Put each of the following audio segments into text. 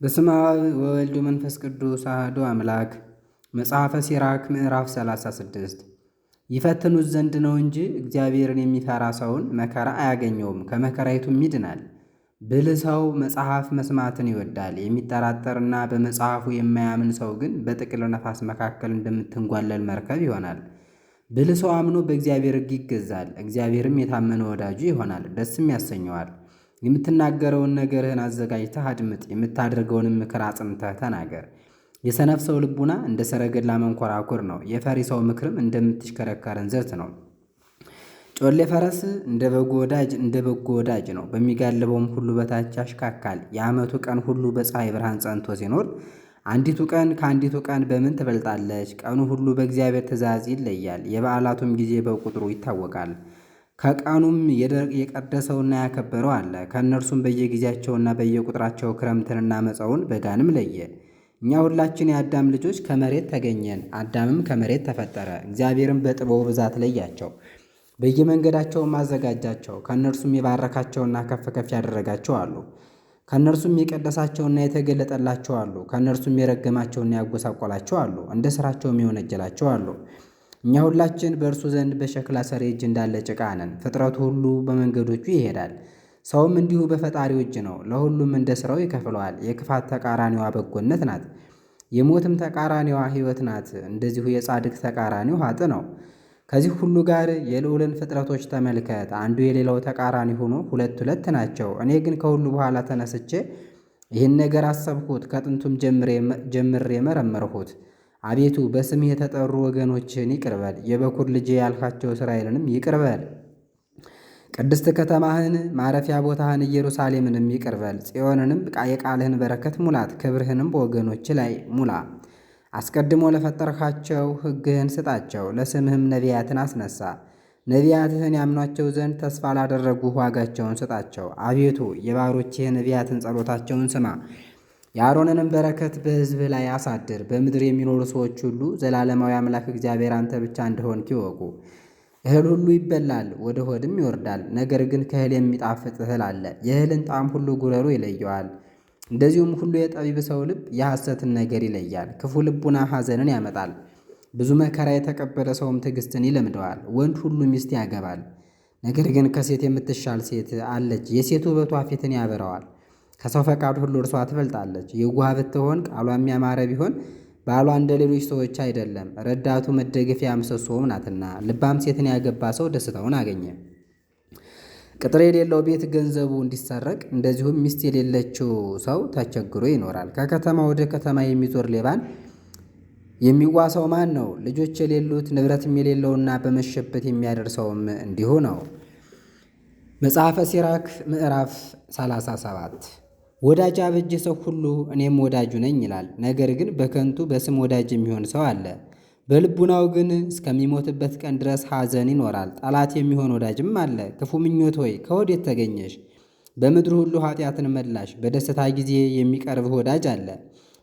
በስመ አብ ወወልድ ወመንፈስ ቅዱስ አሐዱ አምላክ። መጽሐፈ ሲራክ ምዕራፍ 36 ይፈትኑት ዘንድ ነው እንጂ እግዚአብሔርን የሚፈራ ሰውን መከራ አያገኘውም፣ ከመከራይቱም ይድናል። ብልህ ሰው መጽሐፍ መስማትን ይወዳል። የሚጠራጠርና በመጽሐፉ የማያምን ሰው ግን በጥቅል ነፋስ መካከል እንደምትንጓለል መርከብ ይሆናል። ብልህ ሰው አምኖ በእግዚአብሔር ሕግ ይገዛል፣ እግዚአብሔርም የታመነ ወዳጁ ይሆናል፣ ደስም ያሰኘዋል። የምትናገረውን ነገርህን አዘጋጅተህ አድምጥ፣ የምታደርገውንም ምክር አጽንተህ ተናገር። የሰነፍ ሰው ልቡና እንደ ሰረገላ መንኮራኩር ነው፣ የፈሪ ሰው ምክርም እንደምትሽከረከር እንዝርት ነው። ጮሌ ፈረስ እንደ በጎ ወዳጅ ነው፣ በሚጋልበውም ሁሉ በታች ያሽካካል። የዓመቱ ቀን ሁሉ በፀሐይ ብርሃን ጸንቶ ሲኖር አንዲቱ ቀን ከአንዲቱ ቀን በምን ትበልጣለች? ቀኑ ሁሉ በእግዚአብሔር ትእዛዝ ይለያል፣ የበዓላቱም ጊዜ በቁጥሩ ይታወቃል። ከቀኑም የቀደሰውና ያከበረው አለ። ከእነርሱም በየጊዜያቸውና በየቁጥራቸው ክረምትንና መጸውን በጋንም ለየ። እኛ ሁላችን የአዳም ልጆች ከመሬት ተገኘን፣ አዳምም ከመሬት ተፈጠረ። እግዚአብሔርም በጥበቡ ብዛት ለያቸው፣ በየመንገዳቸውም አዘጋጃቸው። ከእነርሱም የባረካቸውና ከፍ ከፍ ያደረጋቸው አሉ፣ ከእነርሱም የቀደሳቸውና የተገለጠላቸው አሉ፣ ከእነርሱም የረገማቸውና ያጎሳቆላቸው አሉ፣ እንደ ሥራቸውም የወነጀላቸው አሉ። እኛ ሁላችን በእርሱ ዘንድ በሸክላ ሰሪ እጅ እንዳለ ጭቃ ነን። ፍጥረቱ ሁሉ በመንገዶቹ ይሄዳል፣ ሰውም እንዲሁ በፈጣሪው እጅ ነው። ለሁሉም እንደ ሥራው ይከፍለዋል። የክፋት ተቃራኒዋ በጎነት ናት፣ የሞትም ተቃራኒዋ ሕይወት ናት። እንደዚሁ የጻድቅ ተቃራኒው ኃጥእ ነው። ከዚህ ሁሉ ጋር የልዑልን ፍጥረቶች ተመልከት። አንዱ የሌላው ተቃራኒ ሆኖ ሁለት ሁለት ናቸው። እኔ ግን ከሁሉ በኋላ ተነስቼ ይህን ነገር አሰብሁት፣ ከጥንቱም ጀምሬ መረመርሁት። አቤቱ በስምህ የተጠሩ ወገኖችህን ይቅርበል፣ የበኩር ልጄ ያልካቸው እስራኤልንም ይቅርበል። ቅድስት ከተማህን ማረፊያ ቦታህን ኢየሩሳሌምንም ይቅርበል። ጽዮንንም የቃልህን በረከት ሙላት፣ ክብርህንም በወገኖች ላይ ሙላ። አስቀድሞ ለፈጠርካቸው ሕግህን ስጣቸው፣ ለስምህም ነቢያትን አስነሳ። ነቢያትህን ያምኗቸው ዘንድ ተስፋ ላደረጉ ዋጋቸውን ስጣቸው። አቤቱ የባሮችህ ነቢያትን ጸሎታቸውን ስማ፣ የአሮንንም በረከት በሕዝብህ ላይ አሳድር። በምድር የሚኖሩ ሰዎች ሁሉ ዘላለማዊ አምላክ እግዚአብሔር አንተ ብቻ እንደሆንክ ይወቁ። እህል ሁሉ ይበላል፣ ወደ ሆድም ይወርዳል። ነገር ግን ከእህል የሚጣፍጥ እህል አለ፣ የእህልን ጣዕም ሁሉ ጉረሩ ይለየዋል። እንደዚሁም ሁሉ የጠቢብ ሰው ልብ የሐሰትን ነገር ይለያል። ክፉ ልቡና ሐዘንን ያመጣል፣ ብዙ መከራ የተቀበለ ሰውም ትዕግሥትን ይለምደዋል። ወንድ ሁሉ ሚስት ያገባል፣ ነገር ግን ከሴት የምትሻል ሴት አለች፣ የሴት ውበቷ ፊትን ያበረዋል። ከሰው ፈቃድ ሁሉ እርሷ ትበልጣለች። የዋህ ብትሆን ቃሏም ያማረ ቢሆን ባሏ እንደ ሌሎች ሰዎች አይደለም፣ ረዳቱ መደገፊያ ምሰሶውም ናትና። ልባም ሴትን ያገባ ሰው ደስታውን አገኘ። ቅጥር የሌለው ቤት ገንዘቡ እንዲሰረቅ፣ እንደዚሁም ሚስት የሌለችው ሰው ተቸግሮ ይኖራል። ከከተማ ወደ ከተማ የሚዞር ሌባን የሚዋሰው ማን ነው? ልጆች የሌሉት ንብረትም የሌለውና በመሸበት የሚያደርሰውም እንዲሁ ነው። መጽሐፈ ሲራክ ምዕራፍ 37 ወዳጅ አበጀ ሰው ሁሉ እኔም ወዳጁ ነኝ ይላል። ነገር ግን በከንቱ በስም ወዳጅ የሚሆን ሰው አለ፣ በልቡናው ግን እስከሚሞትበት ቀን ድረስ ሐዘን ይኖራል። ጠላት የሚሆን ወዳጅም አለ። ክፉ ምኞት ሆይ ከወዴት ተገኘሽ? በምድር ሁሉ ኃጢአትን መላሽ። በደስታ ጊዜ የሚቀርብህ ወዳጅ አለ፣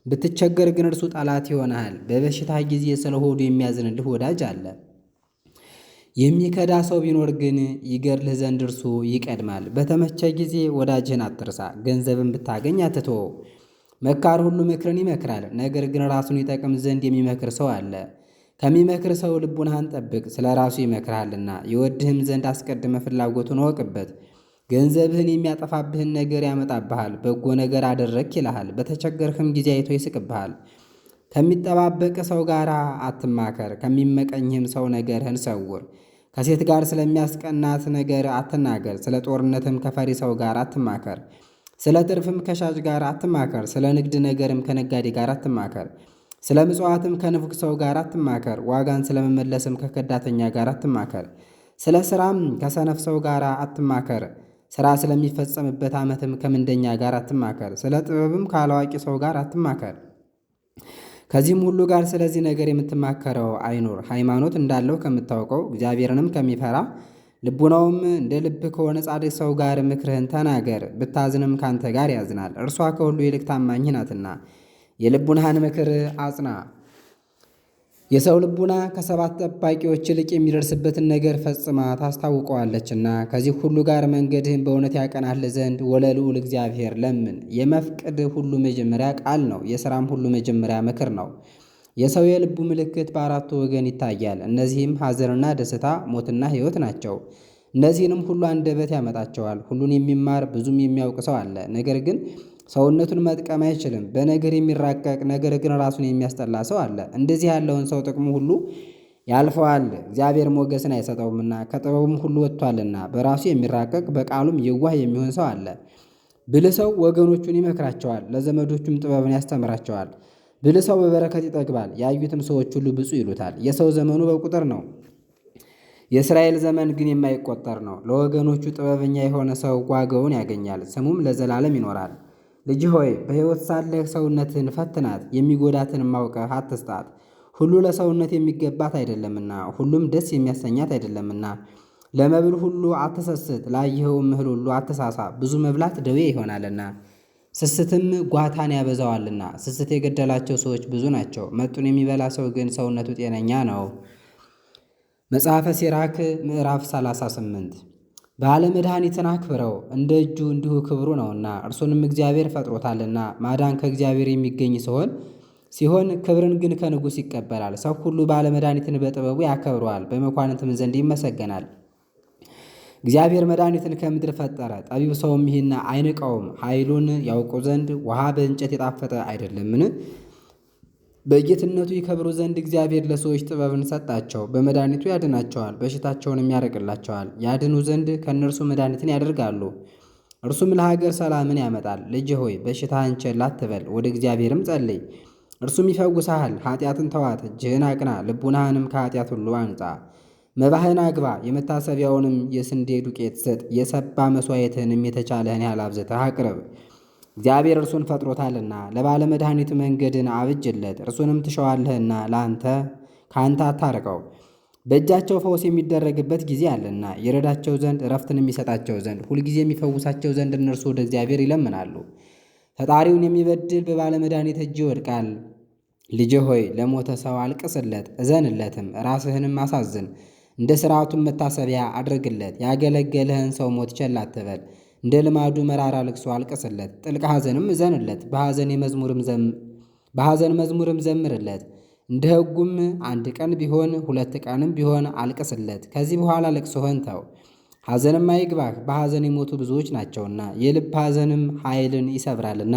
ብትቸገር ግን እርሱ ጠላት ይሆንሃል። በበሽታ ጊዜ ስለ ሆዱ የሚያዝንልህ ወዳጅ አለ። የሚከዳ ሰው ቢኖር ግን ይገድልህ ዘንድ እርሱ ይቀድማል። በተመቸ ጊዜ ወዳጅህን አትርሳ፣ ገንዘብን ብታገኝ አትተወው። መካር ሁሉ ምክርን ይመክራል፣ ነገር ግን ራሱን ይጠቅም ዘንድ የሚመክር ሰው አለ። ከሚመክር ሰው ልቡናህን ጠብቅ፣ ስለ ራሱ ይመክርሃልና። የወድህም ዘንድ አስቀድመ ፍላጎቱን እወቅበት። ገንዘብህን የሚያጠፋብህን ነገር ያመጣብሃል። በጎ ነገር አደረግክ ይልሃል፣ በተቸገርህም ጊዜ አይቶ ይስቅብሃል። ከሚጠባበቅ ሰው ጋር አትማከር፣ ከሚመቀኝህም ሰው ነገርህን ሰውር። ከሴት ጋር ስለሚያስቀናት ነገር አትናገር፣ ስለ ጦርነትም ከፈሪ ሰው ጋር አትማከር። ስለ ትርፍም ከሻጭ ጋር አትማከር፣ ስለ ንግድ ነገርም ከነጋዴ ጋር አትማከር። ስለ ምጽዋትም ከንፉግ ሰው ጋር አትማከር፣ ዋጋን ስለመመለስም ከከዳተኛ ጋር አትማከር። ስለ ሥራም ከሰነፍ ሰው ጋር አትማከር፣ ሥራ ስለሚፈጸምበት ዓመትም ከምንደኛ ጋር አትማከር። ስለ ጥበብም ካላዋቂ ሰው ጋር አትማከር። ከዚህም ሁሉ ጋር ስለዚህ ነገር የምትማከረው አይኑር። ሃይማኖት እንዳለው ከምታውቀው እግዚአብሔርንም ከሚፈራ ልቡናውም እንደ ልብ ከሆነ ጻድቅ ሰው ጋር ምክርህን ተናገር። ብታዝንም ካንተ ጋር ያዝናል፣ እርሷ ከሁሉ ይልቅ ታማኝ ናትና። የልቡናህን ምክር አጽና፣ የሰው ልቡና ከሰባት ጠባቂዎች ይልቅ የሚደርስበትን ነገር ፈጽማ ታስታውቀዋለችና ከዚህ ሁሉ ጋር መንገድህን በእውነት ያቀናልህ ዘንድ ወለልዑል እግዚአብሔር ለምን። የመፍቅድ ሁሉ መጀመሪያ ቃል ነው፣ የሥራም ሁሉ መጀመሪያ ምክር ነው። የሰው የልቡ ምልክት በአራቱ ወገን ይታያል። እነዚህም ሐዘንና ደስታ፣ ሞትና ሕይወት ናቸው። እነዚህንም ሁሉ አንደበት ያመጣቸዋል። ሁሉን የሚማር ብዙም የሚያውቅ ሰው አለ፣ ነገር ግን ሰውነቱን መጥቀም አይችልም። በነገር የሚራቀቅ ነገር ግን ራሱን የሚያስጠላ ሰው አለ። እንደዚህ ያለውን ሰው ጥቅሙ ሁሉ ያልፈዋል፣ እግዚአብሔር ሞገስን አይሰጠውምና ከጥበቡም ሁሉ ወጥቷልና። በራሱ የሚራቀቅ በቃሉም የዋህ የሚሆን ሰው አለ። ብልህ ሰው ወገኖቹን ይመክራቸዋል፣ ለዘመዶቹም ጥበብን ያስተምራቸዋል። ብልህ ሰው በበረከት ይጠግባል፣ ያዩትም ሰዎች ሁሉ ብፁዕ ይሉታል። የሰው ዘመኑ በቁጥር ነው፣ የእስራኤል ዘመን ግን የማይቆጠር ነው። ለወገኖቹ ጥበበኛ የሆነ ሰው ዋጋውን ያገኛል፣ ስሙም ለዘላለም ይኖራል። ልጅ ሆይ በሕይወት ሳለህ ሰውነትህን ፈትናት፣ የሚጎዳትን ማውቀህ አትስጣት። ሁሉ ለሰውነት የሚገባት አይደለምና፣ ሁሉም ደስ የሚያሰኛት አይደለምና። ለመብል ሁሉ አትሰስት፣ ላየኸውም እህል ሁሉ አትሳሳ። ብዙ መብላት ደዌ ይሆናልና ስስትም ጓታን ያበዛዋልና። ስስት የገደላቸው ሰዎች ብዙ ናቸው፣ መጡን የሚበላ ሰው ግን ሰውነቱ ጤነኛ ነው። መጽሐፈ ሲራክ ምዕራፍ 38 ባለመድኃኒትን አክብረው፣ እንደ እጁ እንዲሁ ክብሩ ነውና። እርሱንም እግዚአብሔር ፈጥሮታልና። ማዳን ከእግዚአብሔር የሚገኝ ሲሆን ክብርን ግን ከንጉሥ ይቀበላል። ሰው ሁሉ ባለመድኃኒትን በጥበቡ ያከብረዋል፣ በመኳንንትም ዘንድ ይመሰገናል። እግዚአብሔር መድኃኒትን ከምድር ፈጠረ፣ ጠቢብ ሰውም ይህን አይንቀውም። ኃይሉን ያውቁ ዘንድ ውሃ በእንጨት የጣፈጠ አይደለምን? በጌትነቱ ይከብሩ ዘንድ እግዚአብሔር ለሰዎች ጥበብን ሰጣቸው። በመድኃኒቱ ያድናቸዋል፣ በሽታቸውንም ያርቅላቸዋል። ያድኑ ዘንድ ከእነርሱ መድኃኒትን ያደርጋሉ፣ እርሱም ለሀገር ሰላምን ያመጣል። ልጅ ሆይ በሽታህን ቸል አትበል፣ ወደ እግዚአብሔርም ጸልይ፣ እርሱም ይፈውስሃል። ኃጢአትን ተዋት፣ እጅህን አቅና፣ ልቡናህንም ከኃጢአት ሁሉ አንጻ። መባህን አግባ፣ የመታሰቢያውንም የስንዴ ዱቄት ስጥ። የሰባ መሥዋዕትህንም የተቻለህን ያህል አብዝተህ አቅርብ። እግዚአብሔር እርሱን ፈጥሮታልና። ለባለመድኃኒት መንገድን አብጅለት፣ እርሱንም ትሸዋለህና ከአንተ አታርቀው። በእጃቸው ፈውስ የሚደረግበት ጊዜ አለና ይረዳቸው ዘንድ ዕረፍትንም የሚሰጣቸው ዘንድ ሁልጊዜ የሚፈውሳቸው ዘንድ እነርሱ ወደ እግዚአብሔር ይለምናሉ። ፈጣሪውን የሚበድል በባለመድኃኒት እጅ ይወድቃል። ልጅ ሆይ ለሞተ ሰው አልቅስለት፣ እዘንለትም፣ ራስህንም አሳዝን። እንደ ሥርዓቱም መታሰቢያ አድርግለት። ያገለገለህን ሰው ሞት ቸል አትበል። እንደ ልማዱ መራራ ልቅሶ አልቅስለት፣ ጥልቅ ሐዘንም እዘንለት። በሐዘን መዝሙርም ዘምርለት። እንደ ሕጉም 1 ቀን ቢሆን 2 ቀንም ቢሆን አልቅስለት። ከዚህ በኋላ ልቅሶህን ተው፣ ሐዘንም አይግባህ። በሐዘን የሞቱ ብዙዎች ናቸውና፣ የልብ ሐዘንም ኃይልን ይሰብራልና።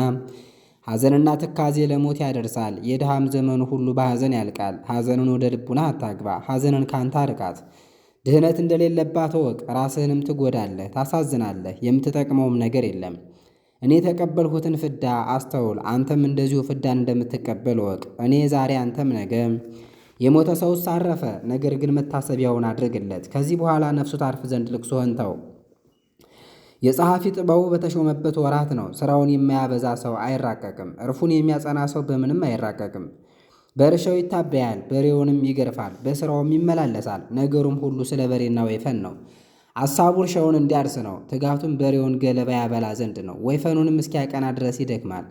ሐዘንና ትካዜ ለሞት ያደርሳል። የድሃም ዘመኑ ሁሉ በሐዘን ያልቃል። ሐዘንን ወደ ልቡና አታግባ፣ ሐዘንን ካንተ አርቃት። ድህነት እንደሌለባት እወቅ፣ ራስህንም ትጎዳለህ፣ ታሳዝናለህ፣ የምትጠቅመውም ነገር የለም። እኔ የተቀበልሁትን ፍዳ አስተውል፣ አንተም እንደዚሁ ፍዳን እንደምትቀበል እወቅ። እኔ ዛሬ አንተም ነገ። የሞተ ሰውስ አረፈ፣ ነገር ግን መታሰቢያውን አድርግለት። ከዚህ በኋላ ነፍሱ ታርፍ ዘንድ ልቅሶህን ተው። የጸሐፊ ጥበቡ በተሾመበት ወራት ነው። ሥራውን የማያበዛ ሰው አይራቀቅም፣ እርፉን የሚያጸና ሰው በምንም አይራቀቅም። በእርሻው ይታበያል፣ በሬውንም ይገርፋል፣ በሥራውም ይመላለሳል። ነገሩም ሁሉ ስለ በሬና ወይፈን ነው። አሳቡ እርሻውን እንዲያርስ ነው፣ ትጋቱም በሬውን ገለባ ያበላ ዘንድ ነው። ወይፈኑንም እስኪያቀና ድረስ ይደክማል።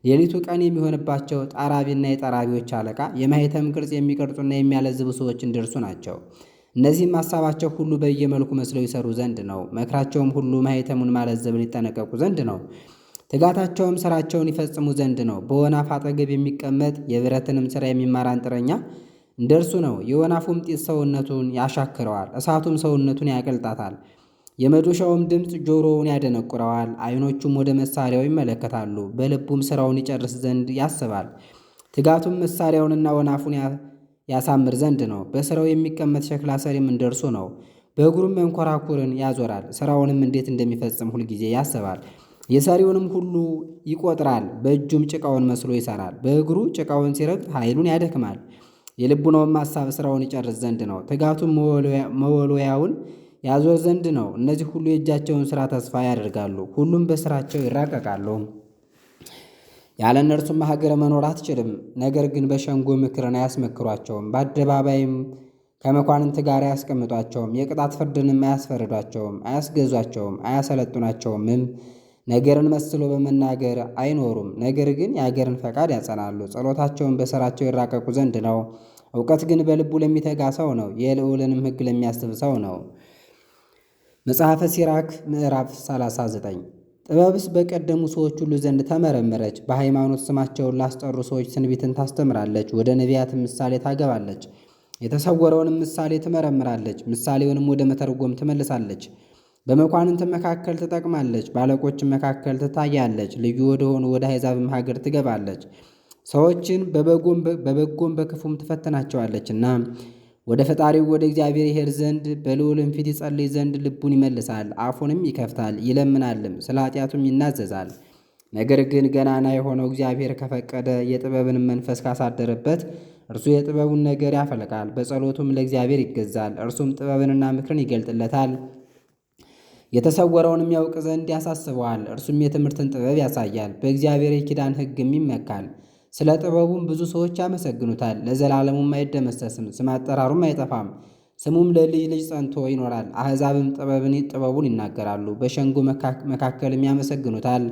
ሌሊቱ ቀን የሚሆንባቸው ጠራቢና የጠራቢዎች አለቃ፣ የማኅተም ቅርጽ የሚቀርጹና የሚያለዝቡ ሰዎች እንደርሱ ናቸው። እነዚህም ሐሳባቸው ሁሉ በየመልኩ መስለው ይሰሩ ዘንድ ነው። መክራቸውም ሁሉ ማኅተሙን ማለዘብን ይጠነቀቁ ዘንድ ነው። ትጋታቸውም ሥራቸውን ይፈጽሙ ዘንድ ነው። በወናፍ አጠገብ የሚቀመጥ የብረትንም ሥራ የሚማር አንጥረኛ እንደ እርሱ ነው። የወናፉም ጢስ ሰውነቱን ያሻክረዋል፣ እሳቱም ሰውነቱን ያቀልጣታል። የመዶሻውም ድምፅ ጆሮውን ያደነቁረዋል። ዓይኖቹም ወደ መሣሪያው ይመለከታሉ፣ በልቡም ሥራውን ይጨርስ ዘንድ ያስባል። ትጋቱም መሣሪያውንና ወናፉን ያሳምር ዘንድ ነው። በሥራው የሚቀመጥ ሸክላ ሰሪም እንደርሱ ነው። በእግሩም መንኮራኩርን ያዞራል፣ ሥራውንም እንዴት እንደሚፈጽም ሁልጊዜ ያስባል። የሰሪውንም ሁሉ ይቆጥራል፣ በእጁም ጭቃውን መስሎ ይሠራል። በእግሩ ጭቃውን ሲረግጥ ኃይሉን ያደክማል። የልቡናውም ሐሳብ ሥራውን ይጨርስ ዘንድ ነው። ትጋቱም መወልወያውን ያዞር ዘንድ ነው። እነዚህ ሁሉ የእጃቸውን ሥራ ተስፋ ያደርጋሉ፣ ሁሉም በሥራቸው ይራቀቃሉ። ያለ እነርሱም ሀገር መኖር አትችልም። ነገር ግን በሸንጎ ምክርን አያስመክሯቸውም፣ በአደባባይም ከመኳንንት ጋር አያስቀምጧቸውም። የቅጣት ፍርድንም አያስፈርዷቸውም፣ አያስገዟቸውም፣ አያሰለጡናቸውምም። ነገርን መስሎ በመናገር አይኖሩም፣ ነገር ግን የአገርን ፈቃድ ያጸናሉ። ጸሎታቸውን በሥራቸው ይራቀቁ ዘንድ ነው። እውቀት ግን በልቡ ለሚተጋ ሰው ነው፣ የልዑልንም ሕግ ለሚያስብ ሰው ነው። መጽሐፈ ሲራክ ምዕራፍ 39 ጥበብስ በቀደሙ ሰዎች ሁሉ ዘንድ ተመረመረች። በሃይማኖት ስማቸውን ላስጠሩ ሰዎች ትንቢትን ታስተምራለች። ወደ ነቢያትም ምሳሌ ታገባለች። የተሰወረውንም ምሳሌ ትመረምራለች። ምሳሌውንም ወደ መተርጎም ትመልሳለች። በመኳንንት መካከል ትጠቅማለች። በአለቆችም መካከል ትታያለች። ልዩ ወደሆኑ ወደ አሕዛብም ሀገር ትገባለች። ሰዎችን በበጎም በክፉም ትፈትናቸዋለችና ወደ ፈጣሪው ወደ እግዚአብሔር ይሄድ ዘንድ በልዑልም ፊት ይጸልይ ዘንድ ልቡን ይመልሳል። አፉንም ይከፍታል፣ ይለምናልም፣ ስለ ኃጢአቱም ይናዘዛል። ነገር ግን ገናና የሆነው እግዚአብሔር ከፈቀደ የጥበብንም መንፈስ ካሳደረበት እርሱ የጥበቡን ነገር ያፈልቃል። በጸሎቱም ለእግዚአብሔር ይገዛል። እርሱም ጥበብንና ምክርን ይገልጥለታል። የተሰወረውንም ያውቅ ዘንድ ያሳስበዋል። እርሱም የትምህርትን ጥበብ ያሳያል። በእግዚአብሔር የኪዳን ሕግም ይመካል። ስለ ጥበቡም ብዙ ሰዎች ያመሰግኑታል። ለዘላለሙም አይደመሰስም፣ ስም አጠራሩም አይጠፋም። ስሙም ለልጅ ልጅ ጸንቶ ይኖራል። አሕዛብም ጥበቡን ይናገራሉ፣ በሸንጎ መካከልም ያመሰግኑታል።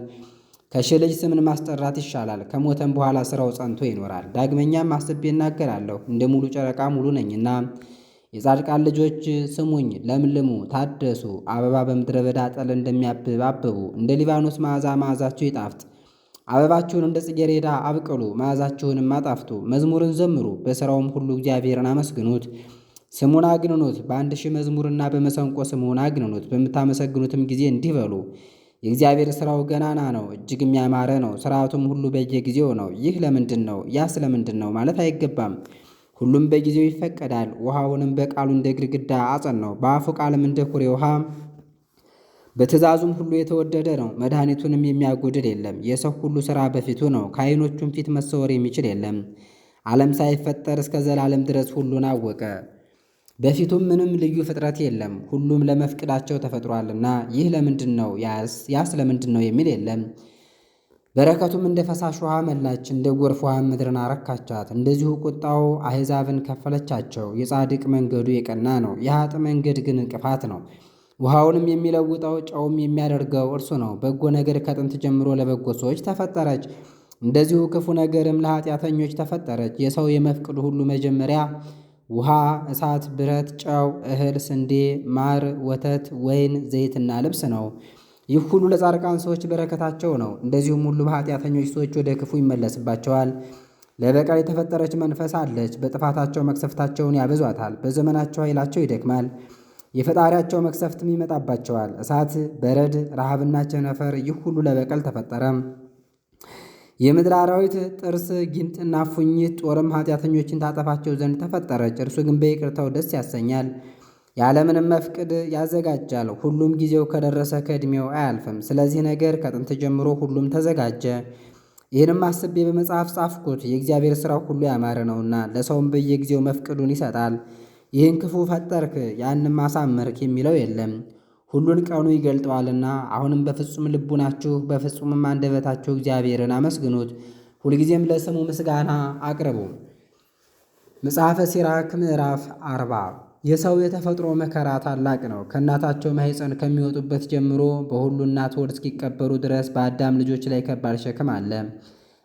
ከሺህ ልጅ ስምን ማስጠራት ይሻላል፣ ከሞተም በኋላ ሥራው ጸንቶ ይኖራል። ዳግመኛም አስቤ እናገራለሁ፣ እንደ ሙሉ ጨረቃ ሙሉ ነኝና። የጻድቃን ልጆች ስሙኝ፣ ለምልሙ፣ ታደሱ። አበባ በምድረ በዳ ጠል እንደሚያብብ አብቡ። እንደ ሊባኖስ መዓዛ መዓዛችሁ ይጣፍጥ። አበባችሁን እንደ ጽጌረዳ አብቅሉ፣ መዓዛችሁንም አጣፍጡ። መዝሙርን ዘምሩ፣ በሥራውም ሁሉ እግዚአብሔርን አመስግኑት። ስሙን አግንኑት፣ በአንድ ሺህ መዝሙርና በመሰንቆ ስሙን አግንኑት። በምታመሰግኑትም ጊዜ እንዲህ በሉ፣ የእግዚአብሔር ሥራው ገናና ነው፣ እጅግም ያማረ ነው። ሥርዓቱም ሁሉ በየጊዜው ነው። ይህ ለምንድን ነው? ያስ ለምንድን ነው ማለት አይገባም። ሁሉም በጊዜው ይፈቀዳል። ውሃውንም በቃሉ እንደ ግድግዳ አጸናው፣ በአፉ ቃልም እንደ ኩሬ ውሃ። በትእዛዙም ሁሉ የተወደደ ነው። መድኃኒቱንም የሚያጎድል የለም። የሰው ሁሉ ሥራ በፊቱ ነው፣ ከዓይኖቹም ፊት መሰወር የሚችል የለም። ዓለም ሳይፈጠር እስከ ዘላለም ድረስ ሁሉን አወቀ። በፊቱም ምንም ልዩ ፍጥረት የለም። ሁሉም ለመፍቅዳቸው ተፈጥሯልና ይህ ለምንድን ነው ያስ ለምንድን ነው የሚል የለም። በረከቱም እንደ ፈሳሽ ውሃ መላች፣ እንደ ጎርፍ ውሃ ምድርን አረካቻት። እንደዚሁ ቁጣው አሕዛብን ከፈለቻቸው። የጻድቅ መንገዱ የቀና ነው፣ የኃጥእ መንገድ ግን እንቅፋት ነው። ውሃውንም የሚለውጠው ጨውም የሚያደርገው እርሱ ነው። በጎ ነገር ከጥንት ጀምሮ ለበጎ ሰዎች ተፈጠረች፣ እንደዚሁ ክፉ ነገርም ለኃጢአተኞች ተፈጠረች። የሰው የመፍቅዱ ሁሉ መጀመሪያ ውሃ፣ እሳት፣ ብረት፣ ጨው፣ እህል፣ ስንዴ፣ ማር፣ ወተት፣ ወይን፣ ዘይትና ልብስ ነው። ይህ ሁሉ ለጻድቃን ሰዎች በረከታቸው ነው። እንደዚሁም ሁሉ በኃጢአተኞች ሰዎች ወደ ክፉ ይመለስባቸዋል። ለበቀል የተፈጠረች መንፈስ አለች። በጥፋታቸው መቅሰፍታቸውን ያበዟታል። በዘመናቸው ኃይላቸው ይደክማል። የፈጣሪያቸው መቅሰፍትም ይመጣባቸዋል። እሳት፣ በረድ፣ ረሃብና ቸነፈር፣ ይህ ሁሉ ለበቀል ተፈጠረ። የምድር አራዊት ጥርስ፣ ጊንጥና ፉኝት፣ ጦርም ኃጢአተኞችን ታጠፋቸው ዘንድ ተፈጠረች። እርሱ ግን በይቅርታው ደስ ያሰኛል፣ ያለምንም መፍቅድ ያዘጋጃል። ሁሉም ጊዜው ከደረሰ ከዕድሜው አያልፍም። ስለዚህ ነገር ከጥንት ጀምሮ ሁሉም ተዘጋጀ። ይህንም አስቤ በመጽሐፍ ጻፍኩት። የእግዚአብሔር ሥራው ሁሉ ያማረ ነውና ለሰውም በየጊዜው መፍቅዱን ይሰጣል። ይህን ክፉ ፈጠርክ ያንም አሳመርክ የሚለው የለም፣ ሁሉን ቀኑ ይገልጠዋልና። አሁንም በፍጹም ልቡናችሁ በፍጹምም አንደበታችሁ እግዚአብሔርን አመስግኑት፣ ሁልጊዜም ለስሙ ምስጋና አቅርቡ። መጽሐፈ ሲራክ ምዕራፍ 40 የሰው የተፈጥሮ መከራ ታላቅ ነው። ከእናታቸው ማኅፀን ከሚወጡበት ጀምሮ በሁሉ እናት ሆድ እስኪቀበሩ ድረስ በአዳም ልጆች ላይ ከባድ ሸክም አለ።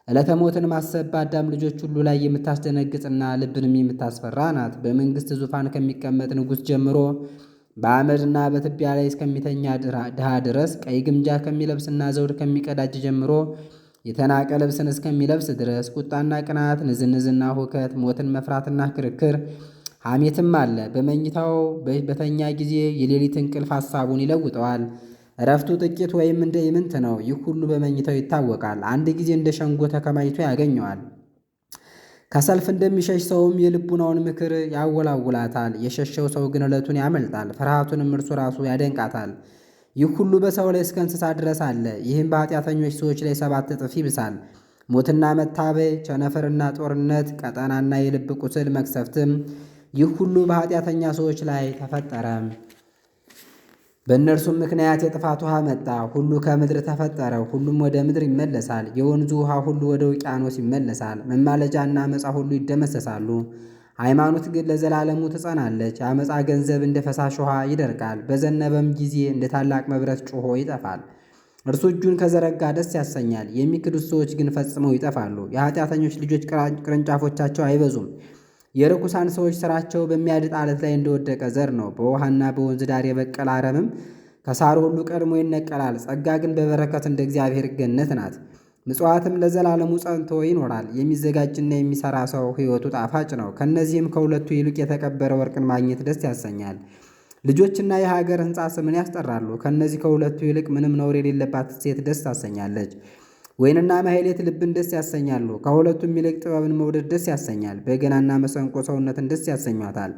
ዕለተ ሞትን ማሰብ በአዳም ልጆች ሁሉ ላይ የምታስደነግጥና ልብንም የምታስፈራ ናት። በመንግሥት ዙፋን ከሚቀመጥ ንጉሥ ጀምሮ በአመድና በትቢያ ላይ እስከሚተኛ ድሃ ድረስ ቀይ ግምጃ ከሚለብስና ዘውድ ከሚቀዳጅ ጀምሮ የተናቀ ልብስን እስከሚለብስ ድረስ ቁጣና ቅናት፣ ንዝንዝና ሁከት፣ ሞትን መፍራትና ክርክር ሐሜትም አለ። በመኝታው በተኛ ጊዜ የሌሊት እንቅልፍ ሐሳቡን ይለውጠዋል። እረፍቱ ጥቂት ወይም እንደ ኢምንት ነው። ይህ ሁሉ በመኝታው ይታወቃል። አንድ ጊዜ እንደ ሸንጎ ተከማችቶ ያገኘዋል። ከሰልፍ እንደሚሸሽ ሰውም የልቡናውን ምክር ያወላውላታል። የሸሸው ሰው ግን ዕለቱን ያመልጣል፣ ፍርሃቱንም እርሱ ራሱ ያደንቃታል። ይህ ሁሉ በሰው ላይ እስከ እንስሳ ድረስ አለ። ይህም በኃጢአተኞች ሰዎች ላይ 7 እጥፍ ይብሳል። ሞትና መታበይ፣ ቸነፈርና ጦርነት፣ ቀጠናና የልብ ቁስል፣ መቅሰፍትም ይህ ሁሉ በኃጢአተኛ ሰዎች ላይ ተፈጠረ። በእነርሱም ምክንያት የጥፋት ውሃ መጣ። ሁሉ ከምድር ተፈጠረ፣ ሁሉም ወደ ምድር ይመለሳል። የወንዙ ውሃ ሁሉ ወደ ውቅያኖስ ይመለሳል። መማለጃና ዓመፃ ሁሉ ይደመሰሳሉ። ሃይማኖት ግን ለዘላለሙ ትጸናለች። የዓመፃ ገንዘብ እንደ ፈሳሽ ውሃ ይደርቃል። በዘነበም ጊዜ እንደ ታላቅ መብረቅ ጮኾ ይጠፋል። እርሱ እጁን ከዘረጋ ደስ ያሰኛል። የሚክዱት ሰዎች ግን ፈጽመው ይጠፋሉ። የኃጢአተኞች ልጆች ቅርንጫፎቻቸው አይበዙም። የርኩሳን ሰዎች ሥራቸው በሚያድጥ ዓለት ላይ እንደወደቀ ዘር ነው። በውሃና በወንዝ ዳር የበቀለ አረምም ከሳሩ ሁሉ ቀድሞ ይነቀላል። ጸጋ ግን በበረከት እንደ እግዚአብሔር ገነት ናት። ምጽዋትም ለዘላለሙ ጸንቶ ይኖራል። የሚዘጋጅና የሚሠራ ሰው ሕይወቱ ጣፋጭ ነው። ከእነዚህም ከሁለቱ ይልቅ የተከበረ ወርቅን ማግኘት ደስ ያሰኛል። ልጆችና የሀገር ሕንፃ ስምን ያስጠራሉ። ከእነዚህ ከሁለቱ ይልቅ ምንም ነውር የሌለባት ሴት ደስ ታሰኛለች። ወይንና ማሕሌት ልብን ደስ ያሰኛሉ። ከሁለቱም ይልቅ ጥበብን መውደድ ደስ ያሰኛል። በገናና መሰንቆ ሰውነትን ደስ ያሰኟታል።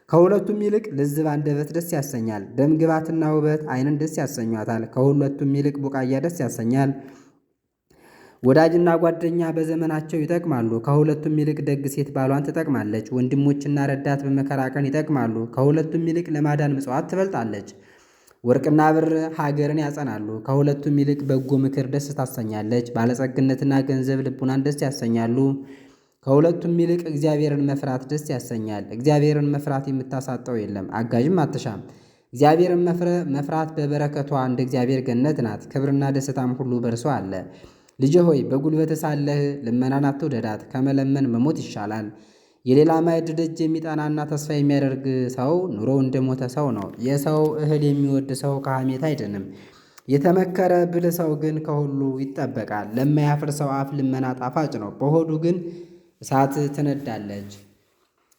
ከሁለቱም ይልቅ ልዝብ አንደበት ደስ ያሰኛል። ደም ግባትና ውበት ዓይንን ደስ ያሰኟታል። ከሁለቱም ይልቅ ቡቃያ ደስ ያሰኛል። ወዳጅና ጓደኛ በዘመናቸው ይጠቅማሉ። ከሁለቱም ይልቅ ደግ ሴት ባሏን ትጠቅማለች። ወንድሞችና ረዳት በመከራ ቀን ይጠቅማሉ። ከሁለቱም ይልቅ ለማዳን ምጽዋት ትበልጣለች። ወርቅና ብር ሀገርን ያጸናሉ። ከሁለቱም ይልቅ በጎ ምክር ደስ ታሰኛለች። ባለጸግነትና ገንዘብ ልቡናን ደስ ያሰኛሉ። ከሁለቱም ይልቅ እግዚአብሔርን መፍራት ደስ ያሰኛል። እግዚአብሔርን መፍራት የምታሳጠው የለም፣ አጋዥም አትሻም። እግዚአብሔርን መፍራት በበረከቷ እንደ እግዚአብሔር ገነት ናት። ክብርና ደስታም ሁሉ በእርሷ አለ። ልጄ ሆይ በጉልበት ሳለህ ልመናን አትውደዳት፣ ከመለመን መሞት ይሻላል። የሌላ ማዕድ ደጅ የሚጠናና ተስፋ የሚያደርግ ሰው ኑሮ እንደሞተ ሰው ነው። የሰው እህል የሚወድ ሰው ከሐሜት አይድንም። የተመከረ ብልህ ሰው ግን ከሁሉ ይጠበቃል። ለማያፍር ሰው አፍ ልመና ጣፋጭ ነው፣ በሆዱ ግን እሳት ትነዳለች።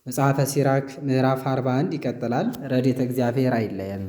መጽሐፈ ሲራክ ምዕራፍ 41 ይቀጥላል። ረድኤተ እግዚአብሔር አይለየን።